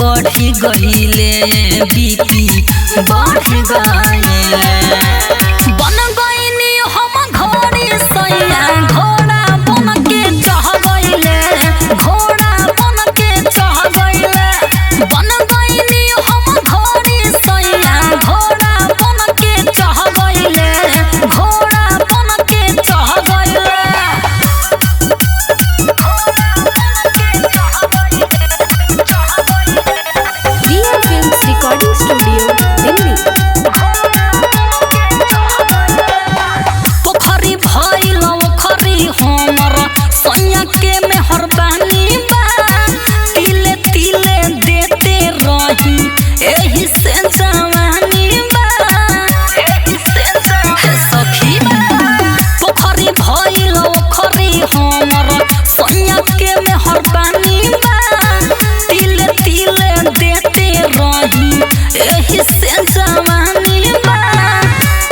बढ़ी गईले बीपी बढ़ गईले बन गईनी हम घोड़ी सैया घोड़ा बन के चढ़ गईले घोड़ा बन के चढ़ गईले बन गईनी हम घोड़ी सैया घोड़ा बन के चढ़ गईले घोड़ा बन के चढ़ गईले रिकॉर्डिंग स्टूडियो दिल्ली। पोखरी भइल ओखरी हमर सैया के मेहरबानी बा तिले तिले देते रही एही से जवानी बा सखी पोखरी भइल ओखरी हमर सैया के मेहरबानी बा तिले तिले देते रही एही से जवानी बा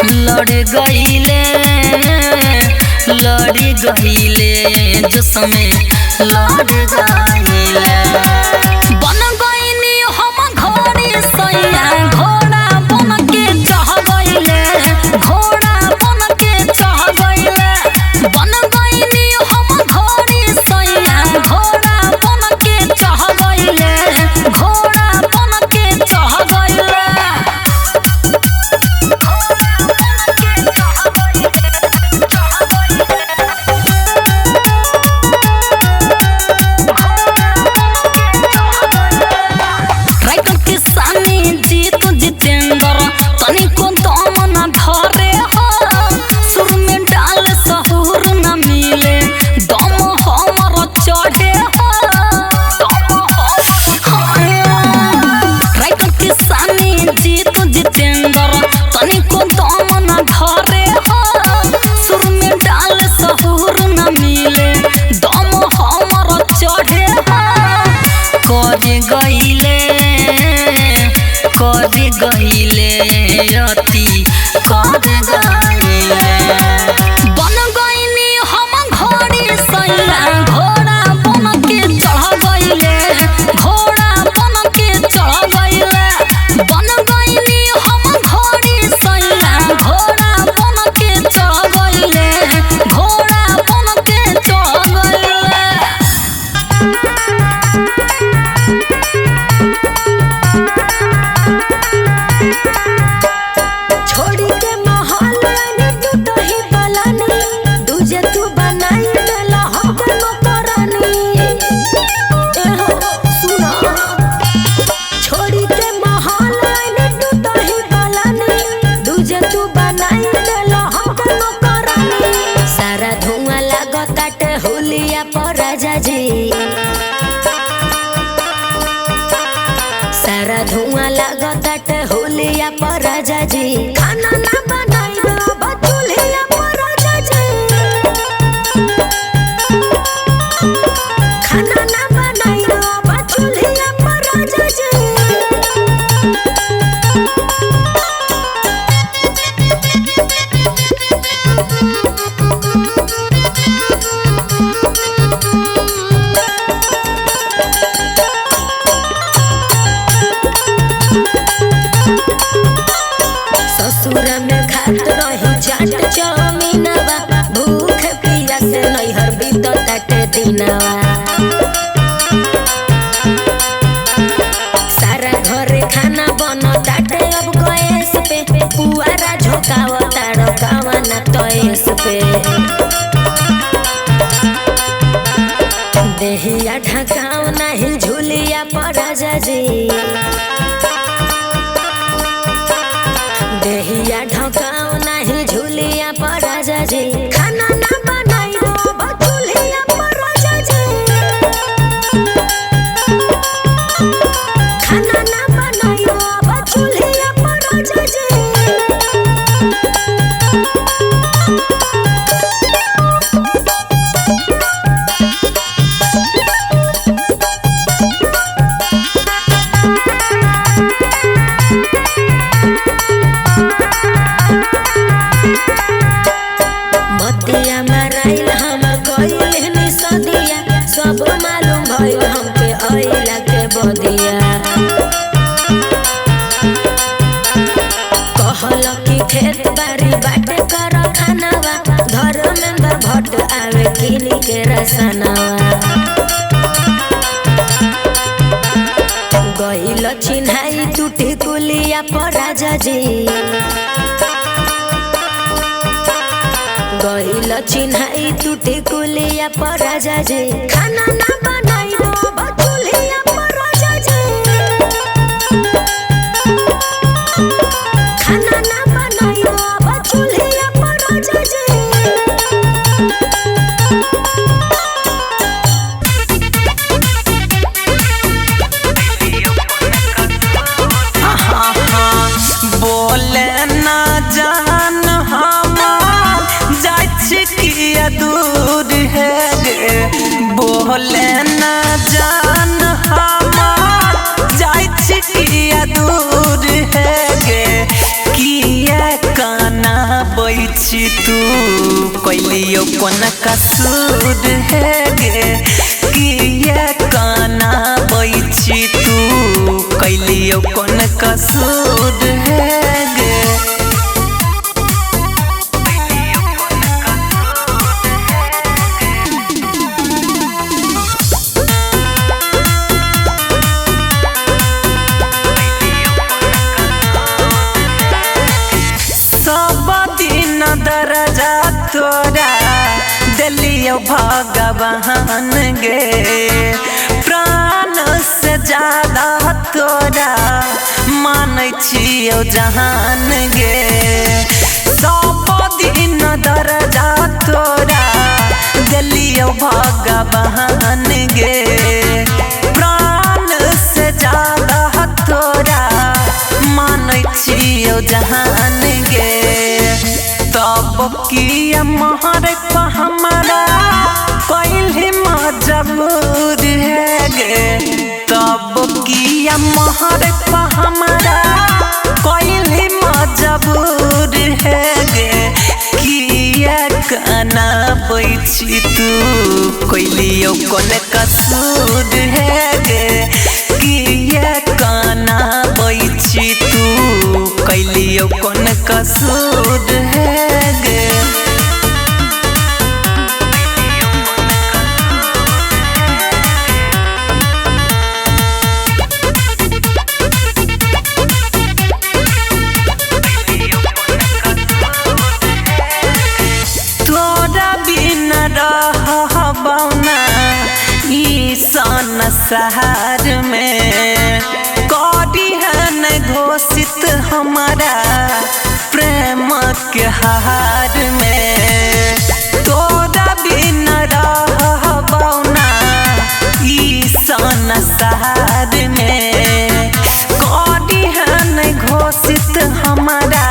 लड़ गईले जो समय लड़ गईले बन गईनी हम घोड़ी सैया घोड़ा बन के चढ़ गईले घोड़ा बन के चढ़ गईले बन गईनी हम घोड़ी सैया घोड़ा बन के चढ़ गईले घोड़ा बन के चढ़ गईले राइटर किसानी जीत जितेंद्र तनिको दम न धरे हो सुर में डाल सहूर न मिले दम हमर चढ़े हो राइटर किसानी जीत जितेंद्र तनिको दम न धरे हो सुर में डाल सहूर न मिले दम हमर चढ़े हो कर गईले अति कर गईले बन गईनी हम घोड़ी सैया घोड़ा बन के चढ़ गईले घोड़ा बन के चढ़ गईले बन गईनी हम घोड़ी सैया घोड़ा बन के चढ़ गईले घोड़ा बन के चढ़ गईले छोड़ी के महल ने तू तो ही बलानी दूजे तू बनाई देला हम नौकरानी एहो सुना छोड़ी के महल ने तू तो ही बलानी दूजे तू बनाई देला हम नौकरानी सारा धुआं लागताटे हुलिया पर राजा जी सारा धुआं लागताटे हुलिया पर राजा जी खाना ना बनाइबो बचुलिया पर राजा जी खाना ना बनाइबो बचुलिया पर राजा जी ससुर में खात रही चाट चौमीनवा भूख पिया से नैहर बीतताटे दिनवा सारा घरे खाना बनताटे अब गैस पे पुआरा झोंकावता रकावना तैस पे देहिया ढकाव नहीं झुलिया पर राजा जी देहिया ढकाओ नहीं झूलिया पर राजा जी खाना ना बनाइबो बचुलिया पर राजा जी खाना ना बनाइबो बचुलिया पर राजा जी मतिया मराइल हमर कइल नि सदिया सब मालूम भइल हमके अइला के बदिया कहल कि खेत बाड़ी बाटे कर खानावा धर्मेंद्र भट्ट आवे किनी के रसनावा गइल चिन्हाई टूटी कुलिया पर राजा जी गइल चिन्हाई टूटी कुलिया पर राजा जी खाना ना बनाइबो बचुलिया पर राजा जी खाना ना बनाइबो बचुलिया पर राजा जी बोले ना जान हमार किया दूर है गे बोले ना जान हमार किया दूर है गे किया काना बैठी तू कैलियो कोन कसूर है गे किया काना बैठी तू कैलियो कोन कसूर है गे दरजा तोरा दिलियो भगवान गे प्राण से ज्यादा तोरा मानै छियो जहान गे सब दिन दरजा तोरा दिलियो भगवान गे प्राण से ज्यादा तोरा मानै छियो जहान गे तब किया महर पर हमारा कैल मजबूर है गे तब किया महर पर हमारा कैल मजबूर है गे किया काना बैठी तू कैलियो कोन कसूर है गे किया काना बैठी तू कैलियो कोन कसूर है गे तोरा बिना रहबौ ना ई संसार में करी हन घोषित हमारा प्रेम के हार में तोरा बिना रहबौ ना ई संसार में करी हन घोषित हमारा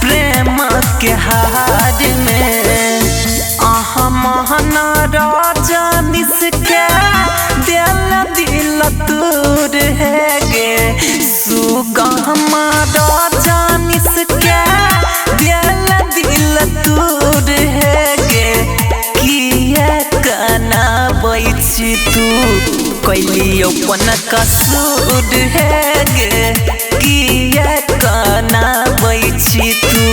प्रेम के हार में महन रजनीश के दिल तूर है गे सुगम रजनीश के दिल तूर है गे किया काना बैठी तू कैलियो कोन कसूर है गे किया काना बैठी तू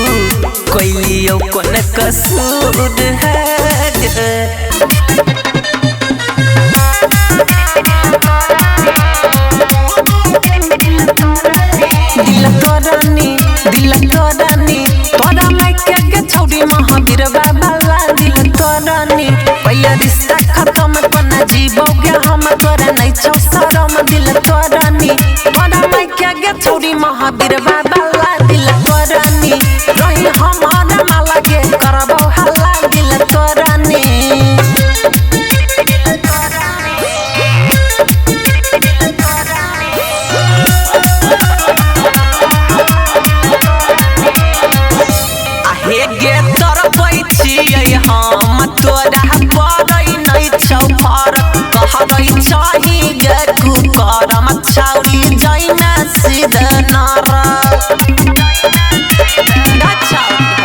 कैलियो कोन कसूर है गे दिल तोरानी तोरा मायके के छौड़ी महावीर बाबा ला दिल तोरानी पहले रिश्ता खत्म कोना जीवोगे हम तोरा नहीं छौ शरम दिल तोरानी तोरा मायके के छौड़ी महावीर बाबा ला दिल तोरानी रही हमारा माला के करबो हल्ला दिल तोरानी हेगे तर बैठिए हम तोरा पड़ै नहीं छौ फरक कहबै चाहिए कुकरम छौरी जैना सीधा नरक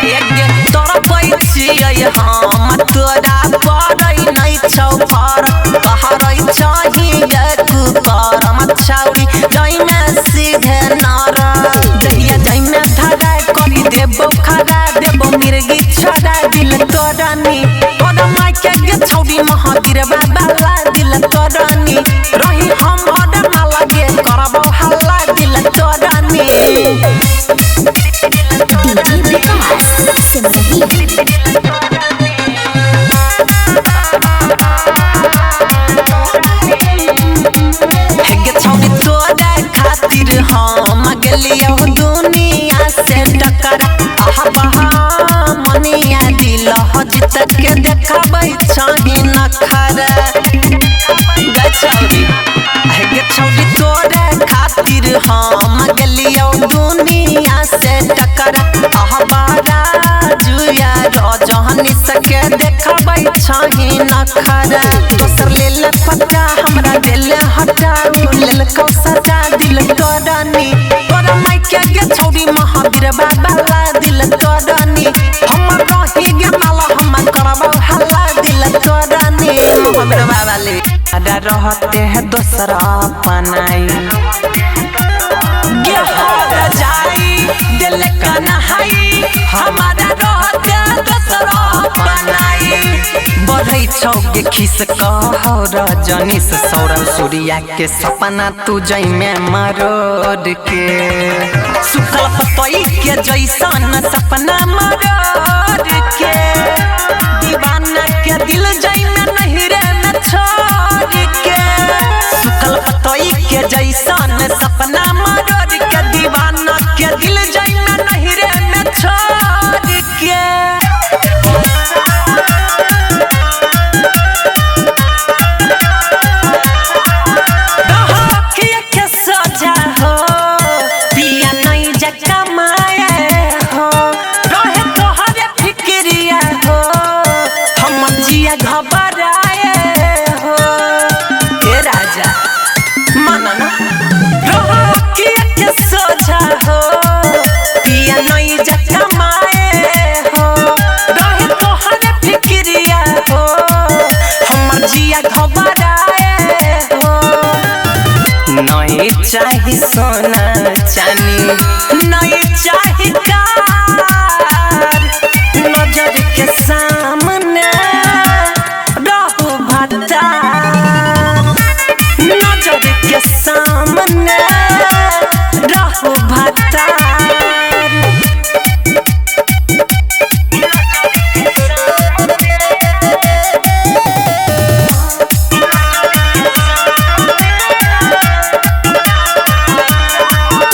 हेगे तर बैठिए हम तोरा पड़ै नहीं छौ फरक कहबै चाहिए कुकरम छौरी जैना सीधा नरक जहिया जैना धगा करी देबो खगा देबो मिर्गी छड़ा दिल तोरानी तोरा माय के छौड़ी महावीर बाबा ला दिल तोरानी रही हम हर माला गे करबो हल्ला दिल तोरानी डीजे विकास सिमरही हेगे छौड़ी तोरा खातिर हम गेलियो दुनिया से टकरा आहा बहा मनिया दिल हजित के देखबै छही नखरा गे छौड़ी हेगे छौड़ी तोरा खातिर हम गेलियो दुनिया से टकरा आहा बारा जुया रजहनी सके देखबै छही नखरा दोसर लेल पक्का हमरा दिल हटाऊ लेल को सजा दिल तोरानी तोरा माय के छौड़ी महावीर बाबा ला दिल तोरानी हम रही गे माला हम करबो हल्ला दिल तोरानी महावीर बाबा ले अदा रहते हैं दोसरा पनाई गे हर जाई दिल का नहाई हमारा रहते दोसरा पनाई बढ़ई छौगे खिस कह रजनीश सौरभ सूर्या के सपना तू जई में मरोड़ के सुखल पतई के जैसन सपना मरोड़ के दीवाना के दिल जई में नहीं रे न छोड़ के सुखल पतई के जैसन सपना मरोड़ के दीवाना के दिल जई में नहीं रे न छोड़ के घबराए हो हे राजा मनना रहो के सोझा हो पिया नहीं जकमाए हो रहे तोहरे फिक्रिया हो हमर जिया घबराए हो नहीं चाही सोना चांदी नहीं चाही कार नजर के सामने नजर के सामने रहो भतार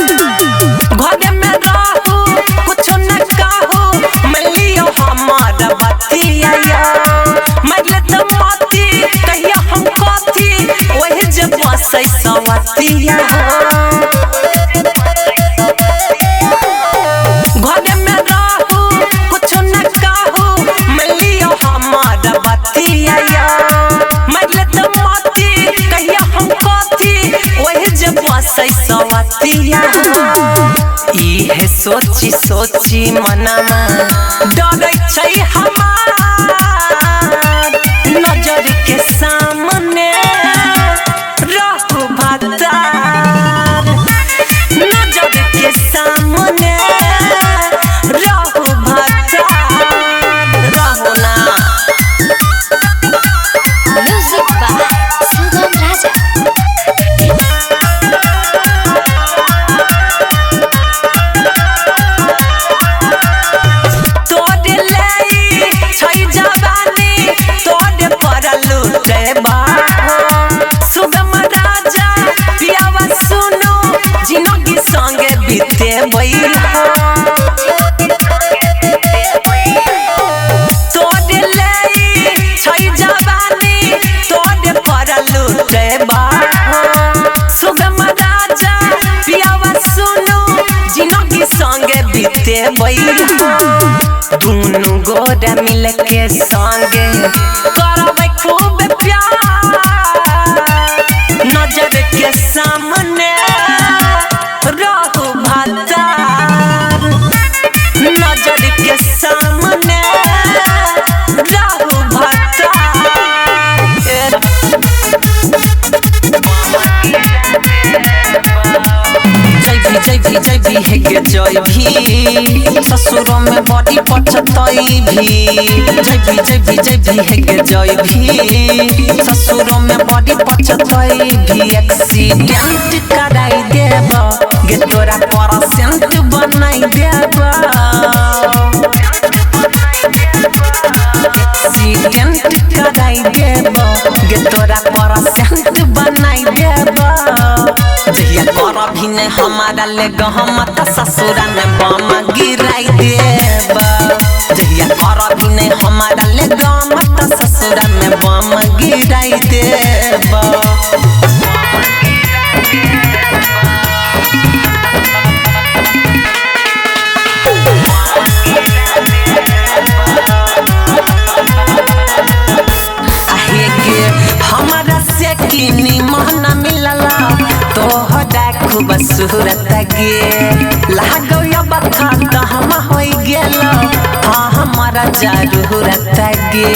घरे में रहू कुछ न कहू मिलियो हमारा बतिया मरले तो मती कहिया हम कथी ओहे जब बसै सवतिया घरे में रहू कुछ न कहू मिलियो हमारा बतिया मरले तो मती कहिया हम कथी ओहे जब बसै सवतिया इहे सोची सोची मनमा डरै छै हमार नजर के सामने रहो भतार नजर के सामने रहो भतार रहो ना म्यूजिक बाय सुगम राजा तोरे ले छै जवानी तोरे परलू के बाहो सुगम राजा पियावा सुनो जिनगी संगे बीते बैहो संगे बीते दोनों गोरा मिल के संगे करबै खूब प्यार नजर के सामने रहू भतार नजर के सामने रहू भतार जय भी है के जय भी ससुरों में बड़ी पछतई भी जय भी है के जय भी ससुरों में बड़ी पछतई भी एक्सीडेंट कराई देब गे तोरा परसेंट बनाई देब एक्सीडेंट कराई देब गे तोरा परसेंट बनाई देब जहिया कर भी नहीं हमारा ले गहमत ससुरा में बम गिराई देब जहिया कर भी नहीं हमारा ले गहमत ससुरा में बम गिराई देब हमारा से किनी महना मिलला तोहरा खूब सूरत गे लागो अब खत हम होई गेल हाँ हमारा जरूरत गे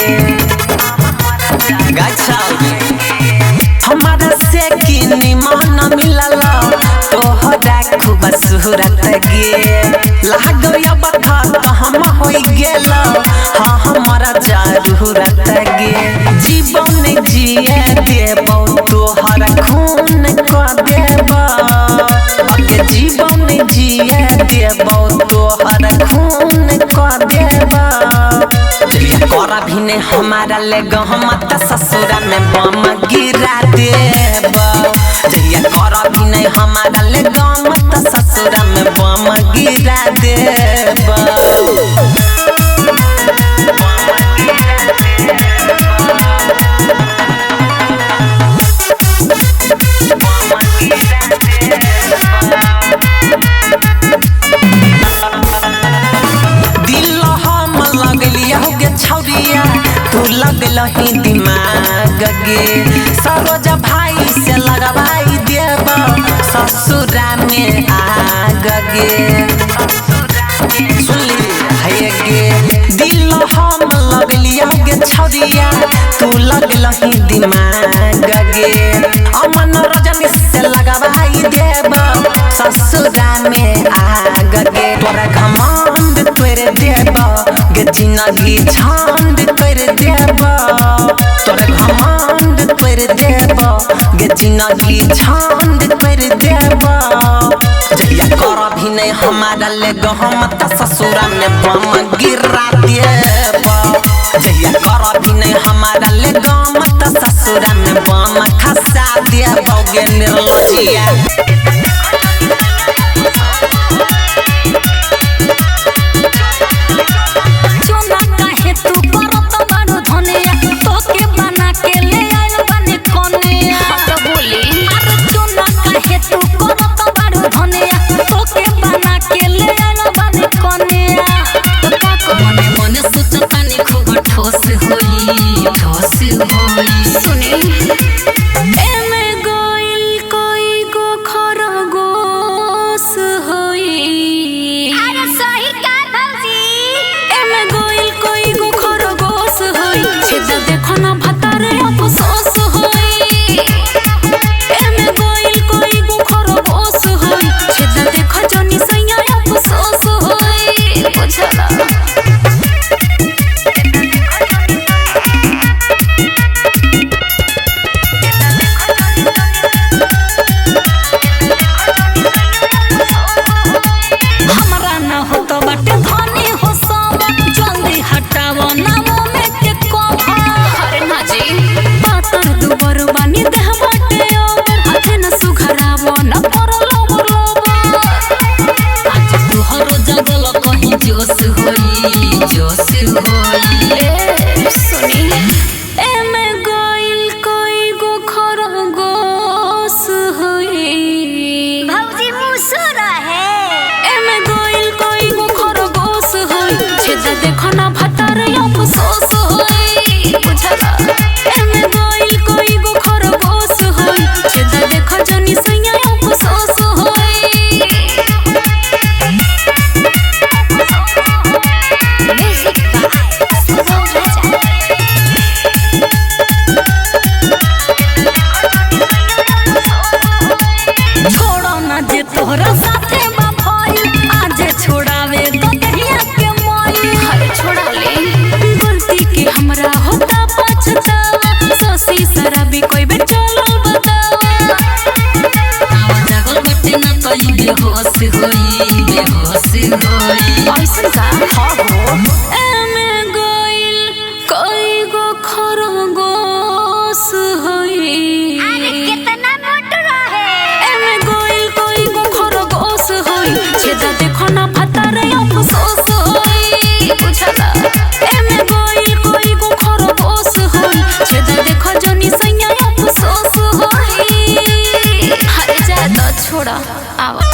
हमारा से किनी महना मिलला तोहरा खूब सूरत गे लागो अब खत हम होई गेल हाँ हमारा जरूरत गे जीवन जिए देबो तोहर खून क देबो अके जीवन जिए देबो तोहर खून क देबो जहिया कर भी नहीं हमारा ले गहमत ससुरा में बम गिरा देबो जहिया कर भी नहीं हमारा ले गहमत ससुरा में बम गिरा देबो छौरिया तू लगल ही दिमाग गे सरोज भाई से लगवाई देब ससुरा में आग गे सुनली है गे दिल हम लगलिया गे छौरिया तू लगल ही दिमाग गे अमन रजनी से लगवाई देब ससुरा में आग गे तोरा घमंड तोरे देब गे जिंदगी छांद कर देब तोरे घमंड कर देब गे जिंदगी छांद कर देब जहिया कर भी नहीं हमारा ले गहमत ससुरा में बम गिरा देब जहिया कर भी नहीं हमारा ले गहमत ससुरा में बम खसा देब गे निर्लजिया भौजी मुसुरा है एमे गोइल बेहोश होई ऐसन का एमे गोइल कई गो खरगोश होई अरे कितना मोट रहे एमे गोइल कई गो खरगोश होई छेदा देखो ना फतारे अफसोस होई बुझला एमे गोइल कई गो खरगोश होई छेदा देखो जनी सैया अफसोस होई हरे जा द छोड़ा आवा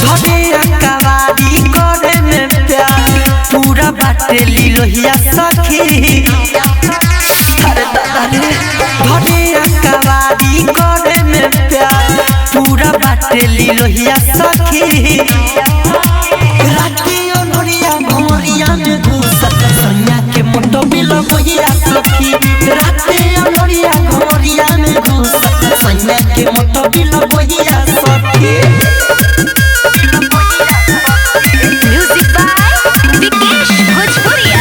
धरे अकवारी करे में प्यार पूरा बाटे लिलोहिया सखी अरे दादा रे धरे अकवारी करे में प्यार पूरा बाटे लिलोहिया सखी राती ओनोरिया भोरिया में घुसत सैया के मोटो बिलो बहिया सखी राती ओनोरिया भोरिया में घुसत सैया के मोटो बिलो बहिया सखी म्यूजिक बाय विकेश भोजपुरिया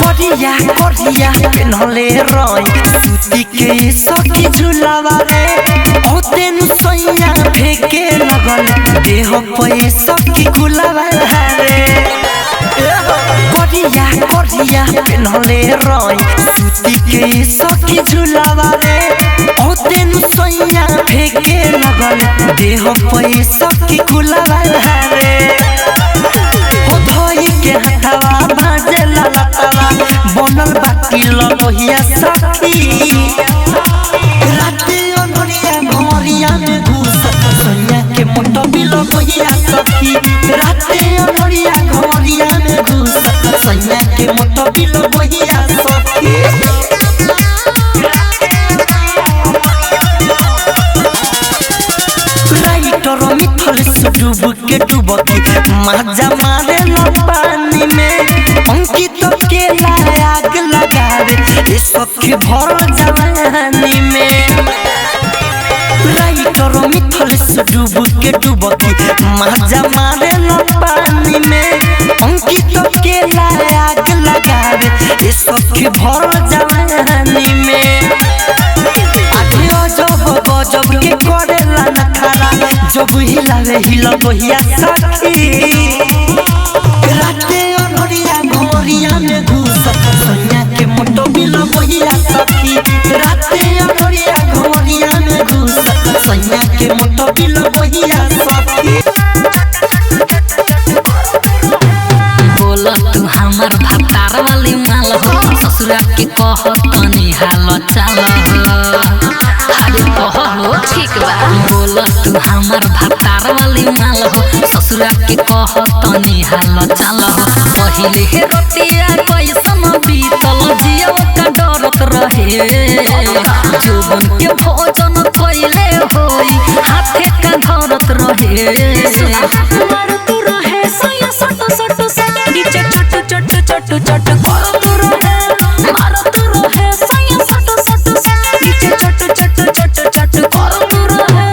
करिया करिया पेनहले रही सूती के सखी झुलावा रे ओते नु सैया फेके लगल देह पे सखी गुलावा रे करिया करिया पेनहले रही सूती के सखी झुलावा रे ओते नु सैया फेके लगल देह पे सखी गुलावा रे ओ धोई के हथवा भाजे ललतवा बनल बाकी लोहिया सखी राते ओनोरिया भोरिया में घुसत सैया के मोटो बिलो बहिया सखी राते ओनोरिया भोरिया में घुसत सैया के मोटो बिलो बहिया सखी राइटर मिथल से डूब के डूबकी मजा मारे लो पानी में अंकित के आग लगावे ये सखी भर जवानी में राइटर मिथल से डूब के डूबकी मजा मारे लो पानी में अंकित के आग लगावे ये सखी भर जवानी में जब गजब के करेला नखरा जब हिलावे हिला बहिया सखी राते ओनोरिया भोरिया में घुसत सैया के मोटो बिलो बहिया सखी राते ओनोरिया भोरिया में घुसत सैया के मोटो बिलो बहिया सखी बोला तू हमार भतार वाली माल हो ससुरा के कह तनी हाल चाल हो अरे कह हो ठीक बा बोला तू हमार भतार वाली माल हो ससुरा के कह तनी हाल चाल हो पहिले हे रतिया कैसन बीतल जियो का डरत रहे जोबन के भोजन कैले होई हाथे का धरत रहे मारत रहे सैया सट सट सट नीचे चट चट चट चट करत रहे मारत रहे सैया सट सट सट नीचे चट चट चट चट करत रहे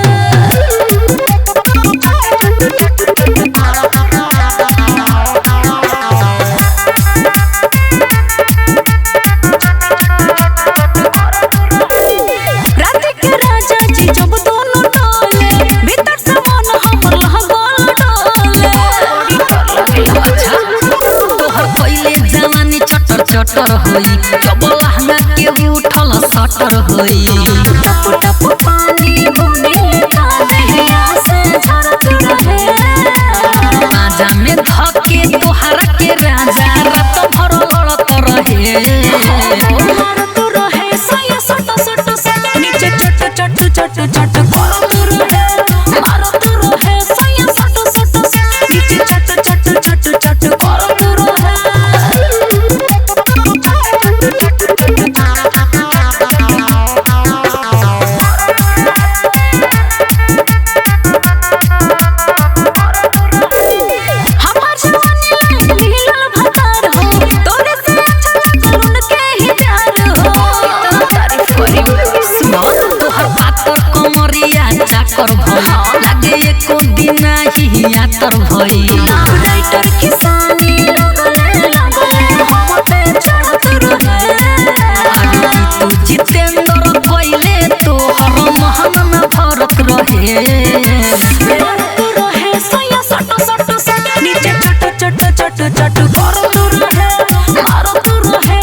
रात के राजा जी जब दोनों डोले भीतर से मन हमर लहगोल डोले अच्छा तोहर पहिले जवानी चटर चटर होई जब लहंगा के उठल सटर होई टप टप पानी बुनी कालिया से झरत रहे राजा में धके तोहरा के राजा रात भर लड़त रहे मारत रहे सैया सट सट सट नीचे चट चट चट चट करत रहे मारत रहे सैया सट सट सट नीचे चट चट चट चट करत रहे चाकर भई लागे एको दिन ही यातर भई राइटर किसानी लगले हम पे चढ़त रहे आगे तू जितेंद्र कोइले मारत रहे सैया सट सट सट नीचे चट चट चट चट करत रहे मारत रहे